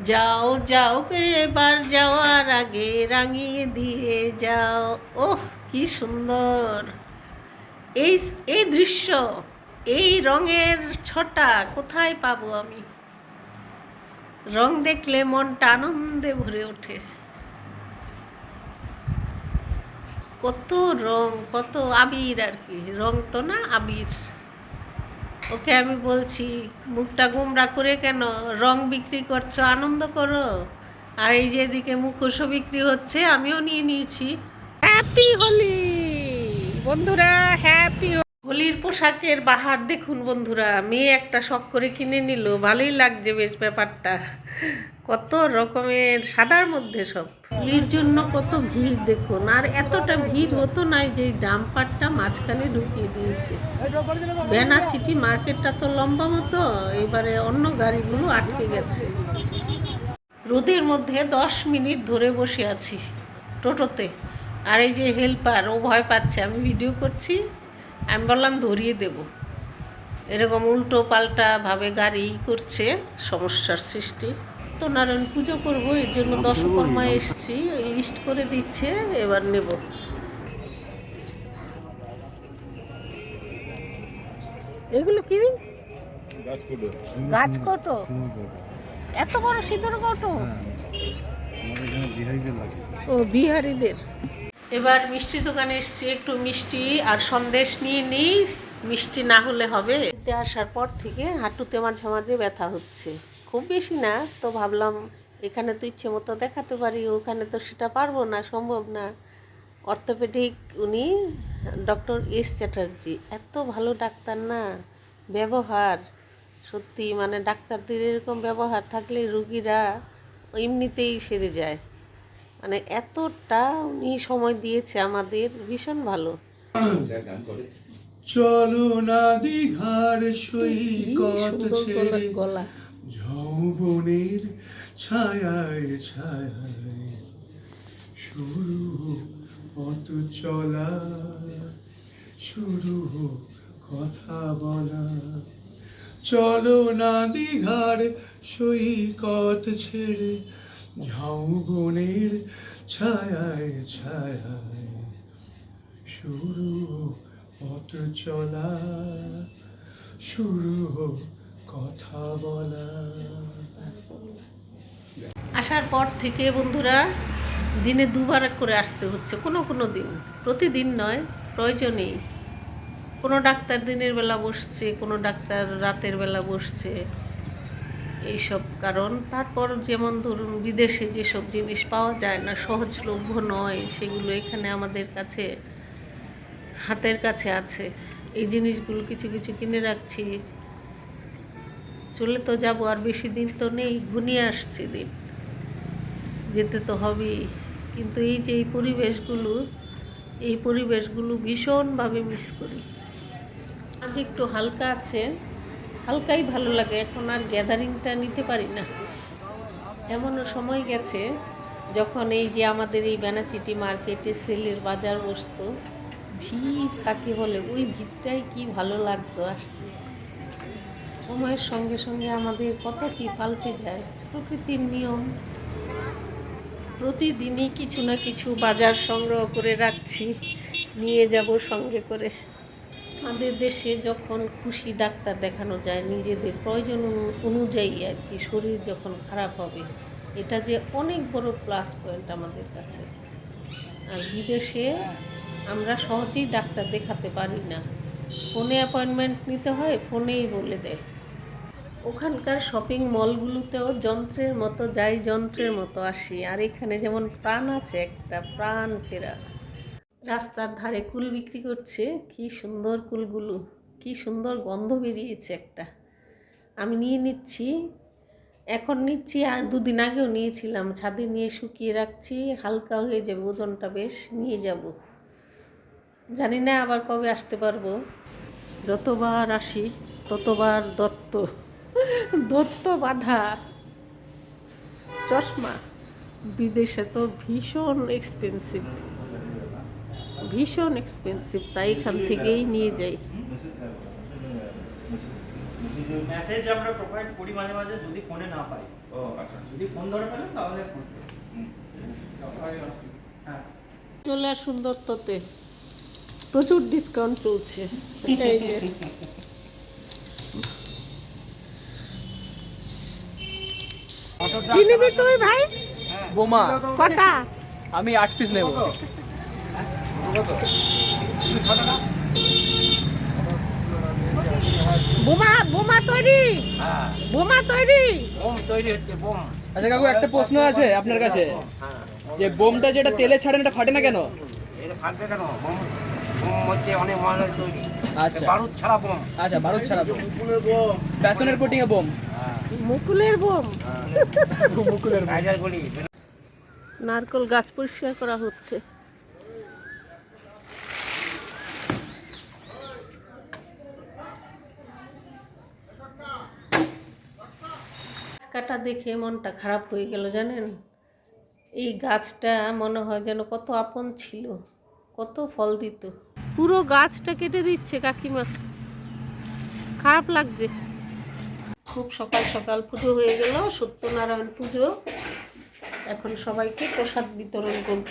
যাও যাও এবার যাওয়ার আগে রাঙিয়ে দিয়ে যাও। ওহ, কি সুন্দর এই এই দৃশ্য, এই রঙের ছটা কোথায় পাবো আমি? রং দেখলে মনটা আনন্দে ভরে ওঠে। কত রং, কত আবির আর কি, রং তো না আবির। ওকে আমি বলছি, মুখটা গোমড়া করে কেন, রং বিক্রি করছো, আনন্দ করো। আর এই যে এদিকে মুখোশও বিক্রি হচ্ছে, আমিও নিয়ে নিয়েছি। হ্যাপি হোলি বন্ধুরা, হ্যাপি হোলির পোশাকের বাহার দেখুন বন্ধুরা। মেয়ে একটা শখ করে কিনে নিল, ভালোই লাগছে বেশ ব্যাপারটা। কত রকমের, সাদার মধ্যে সব। হোলির জন্য কত ভিড় দেখুন। আর এতটা ভিড় হতো না, যে ডাম্পারটা মাঝখানে ঢুকিয়ে দিয়েছে। বেনাচিটি মার্কেটটা তো লম্বা মতো, এবারে অন্য গাড়িগুলো আটকে গেছে। রোদের মধ্যে 10 মিনিট ধরে বসে আছি টোটোতে। আর এই যে হেল্পার, ও ভয় পাচ্ছে আমি ভিডিও করছি। আমি বললাম ধরিয়ে দেব। এরকম উল্টো পাল্টা ভাবে গাড়ি করছে, সমস্যার সৃষ্টি। তো নারায়ণ পুজো করবো, এর জন্য দশকর্মায় এসেছি, লিস্ট করে দিচ্ছে, এবার নেব। এগুলো কি? গাছকটো। এত বড় সিঁদুর কটো? ও, বিহারিদের। এবার মিষ্টি দোকানে এসছি, একটু মিষ্টি আর সন্দেশ নিয়ে নিই। মিষ্টি না হলে হবে। আসার পর থেকে হাঁটুতে মাঝে মাঝে ব্যথা হচ্ছে, খুব বেশি না। তো ভাবলাম এখানে তো ইচ্ছে মতো দেখাতে পারি, ওখানে তো সেটা পারবো না, সম্ভব না। অর্থোপেডিক উনি ডক্টর এস চ্যাটার্জি, এত ভালো ডাক্তার না, ব্যবহার সত্যি, মানে ডাক্তারদের এরকম ব্যবহার থাকলে রুগীরা এমনিতেই সেরে যায়। মানে এতটা উনি সময় দিয়েছে আমাদের, ভীষণ ভালো। চলো না দীঘার সৈকত ছেড়ে গলা, যৌবনের ছায়ায় ছায়ায় শুরু পথ চলা, শুরু কথা বলা। চলো না দীঘার সৈকত ছেড়ে যৌবনের ছায়ায় ছায়ায় শুরু পথ চলা, শুরু কথা বলা। আসার পর থেকে বন্ধুরা দিনে 2বার করে আসতে হচ্ছে, কোনো কোনো দিন, প্রতিদিন নয়, প্রয়োজনেই। কোনো ডাক্তার দিনের বেলা বসছে, কোনো ডাক্তার রাতের বেলা বসছে, এইসব কারণ। তারপর যেমন ধরুন বিদেশে যেসব জিনিস পাওয়া যায় না, সহজলভ্য নয়, সেগুলো এখানে আমাদের কাছে, হাতের কাছে আছে। এই জিনিসগুলো কিছু কিছু কিনে রাখছি। চলে তো যাব, আর বেশি দিন তো নেই, ঘনিয়ে আসছে দিন, যেতে তো হবেই। কিন্তু এই যে এই পরিবেশগুলো ভীষণভাবে মিস করি। আজ একটু হালকা আছে, হালকাই ভালো লাগে। এখন আর গ্যাদারিংটা নিতে পারি না। এমনও সময় গেছে যখন এই যে আমাদের এই বেনাচিটি মার্কেটে সেলের বাজার বসতো, ভিড় কাকে বলে, ওই ভিড়টাই কি ভালো লাগতো আসতে। সময়ের সঙ্গে সঙ্গে আমাদের কত কি পাল্টে যায়, প্রকৃতির নিয়ম। প্রতিদিনই কিছু না কিছু বাজার সংগ্রহ করে রাখছি, নিয়ে যাব সঙ্গে করে। আমাদের দেশে যখন খুশি ডাক্তার দেখানো যায়, নিজেদের প্রয়োজন অনুযায়ী আর কি, শরীর যখন খারাপ হবে, এটা যে অনেক বড় প্লাস পয়েন্ট আমাদের কাছে। আর বিদেশে আমরা সহজেই ডাক্তার দেখাতে পারি না, ফোনে অ্যাপয়েন্টমেন্ট নিতে হয়, ফোনেই বলে দেয়। ওখানকার শপিং মলগুলোতেও যন্ত্রের মতো যাই, যন্ত্রের মতো আসি। আর এখানে যেমন প্রাণ আছে, একটা প্রাণ ফেরা। রাস্তার ধারে কুল বিক্রি করছে, কি সুন্দর কুলগুলো, কি সুন্দর গন্ধ বেরিয়েছে একটা। আমি নিয়ে নিচ্ছি, এখন নিচ্ছি, আর 2 দিন আগেও নিয়েছিলাম। ছাদে নিয়ে শুকিয়ে রাখছি, হালকা হয়ে যাবে, ওজনটা বেশ, নিয়ে যাব। জানি না আবার কবে আসতে পারবো। যতবার আসি ততবার দত্ত বাঁধা চশমা। বিদেশে তো ভীষণ এক্সপেন্সিভ, ভীষণ এক্সপেন্সিভ, তাই এখান থেকেই নিয়ে যাই। মেসেজ আমরা প্রোভাইড করি মাঝে মাঝে যদি ফোনে না পাই। ও আচ্ছা। যদি ফোন ধরে পেলেন তাহলে ফোন হ্যাঁ। চলে আসুন দত্ততে, প্রচুর ডিসকাউন্ট চলছে। এই যে কি নিবি তুই ভাই? বোমা কটা? আমি 8 পিস নেব। বোমা বোমা তৈরি, বোমা তৈরি। বোম তৈরি হচ্ছে, বোম। আচ্ছা কাকু, একটা প্রশ্ন আছে আপনার কাছে, যে বোমটা যেটা তেলে ছাড়েন এটা ফাটে না কেন? এটা ফাটবে কেন? বোম বোম হচ্ছে অনেক মডেল তৈরি। আচ্ছা বারুদ ছাড়া বোম। আচ্ছা, বারুদ ছাড়া বোম, প্যাশনের কোটিং এ বোম। মুকুলের বোম। মুকুলের বোম। রাইডার গুলি। নারকেল গাছ পরিষ্কার করা হচ্ছে। গাছটা দেখে মনটা খারাপ হয়ে গেল জানেন। এই গাছটা মনে হয় যেন কত আপন ছিল, কত ফল দিত। পুরো গাছটা কেটে দিচ্ছে কাকিমা, খারাপ লাগছে। খুব সকাল সকাল পুজো হয়ে গেল, সত্যনারায়ণ পুজো। এখন সবাইকে প্রসাদ বিতরণ করব,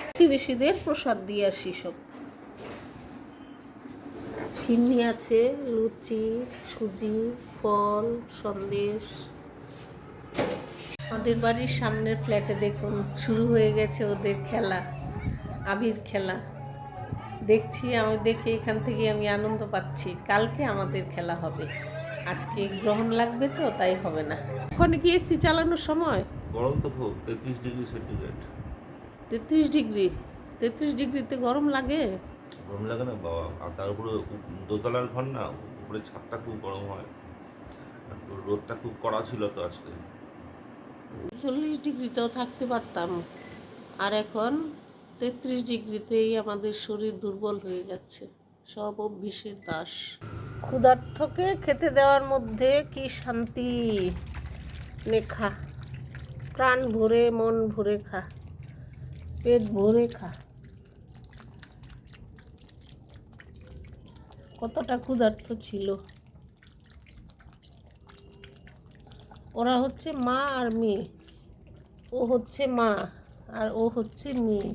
প্রতিবেশীদের প্রসাদ দিয়ে আসি। সব সিন্নি আছে, লুচি, সুজি, ফল, সন্দেশ। আমাদের বাড়ির সামনের ফ্ল্যাটে দেখুন শুরু হয়ে গেছে ওদের খেলা, আবির খেলা। দেখছি, আমি দেখে এখান থেকে আমি আনন্দ পাচ্ছি। কালকে আমাদের খেলা হবে, আজকে গ্রহণ লাগবে তো তাই হবে না। ওখানে কি এসি চালানোর সময়? গরম তো খুব, 33 ডিগ্রি সেন্টিগ্রেড। 33 ডিগ্রি? 33 ডিগ্রিতে গরম লাগে? গরম লাগে না বাবা, আর তার উপরে দোতলার ঘর না, উপরে ছাদটা খুব গরম হয়। আর রোদটা খুব কড়া ছিল তো আজকে। 40 ডিগ্রিতেও থাকতে পারতাম, আর এখন 33 ডিগ্রিতেই আমাদের শরীর দুর্বল হয়ে যাচ্ছে। সব অভ্যাসের দাস। ক্ষুধার্তকে খেতে দেওয়ার মধ্যে কি শান্তি। নে খা, প্রাণ ভরে মন ভরে খা, পেট ভরে খা। কতটা ক্ষুধার্ত ছিল। ওরা হচ্ছে মা আর মেয়ে, ও হচ্ছে মা আর ও হচ্ছে মেয়ে।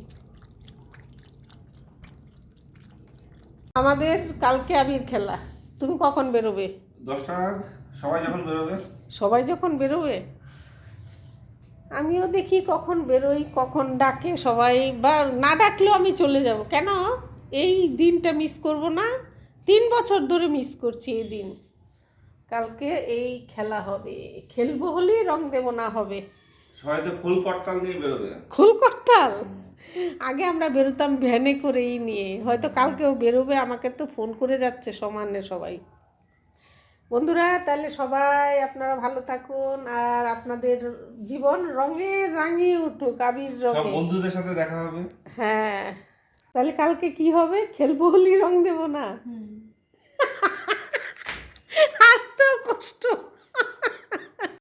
আমাদের কালকে আবির খেলা। তুমি কখন বেরোবে? 10টা সবাই যখন বেরোবে। সবাই যখন বেরোবে আমিও দেখি কখন বেরোই, কখন ডাকে সবাই, বা না ডাকলেও আমি চলে যাব। কেন এই দিনটা মিস করব না? 3 বছর ধরে মিস করছি এই দিন। কালকে এই খেলা হবে, খেলবো হলেই রং দেব না হবে। সবাই তো ফুল করতাল নিয়ে বেরোবে। ফুল করতাল? আগে আমরা বেরোতাম ভ্যানে করেই নিয়ে, হয়তো কালকেও বেরোবে। আমাকে তো ফোন করে যাচ্ছে সমানে সবাই। বন্ধুরা, তাহলে সবাই আপনারা ভালো থাকুন, আর আপনাদের জীবন রঙে রাঙিয়ে উঠুক, আবির সব রঙে। বন্ধুদের সাথে দেখা হবে। হ্যাঁ, তাহলে কালকে কি হবে? খেলবো হলেই রং দেব না? আসতেও কষ্ট।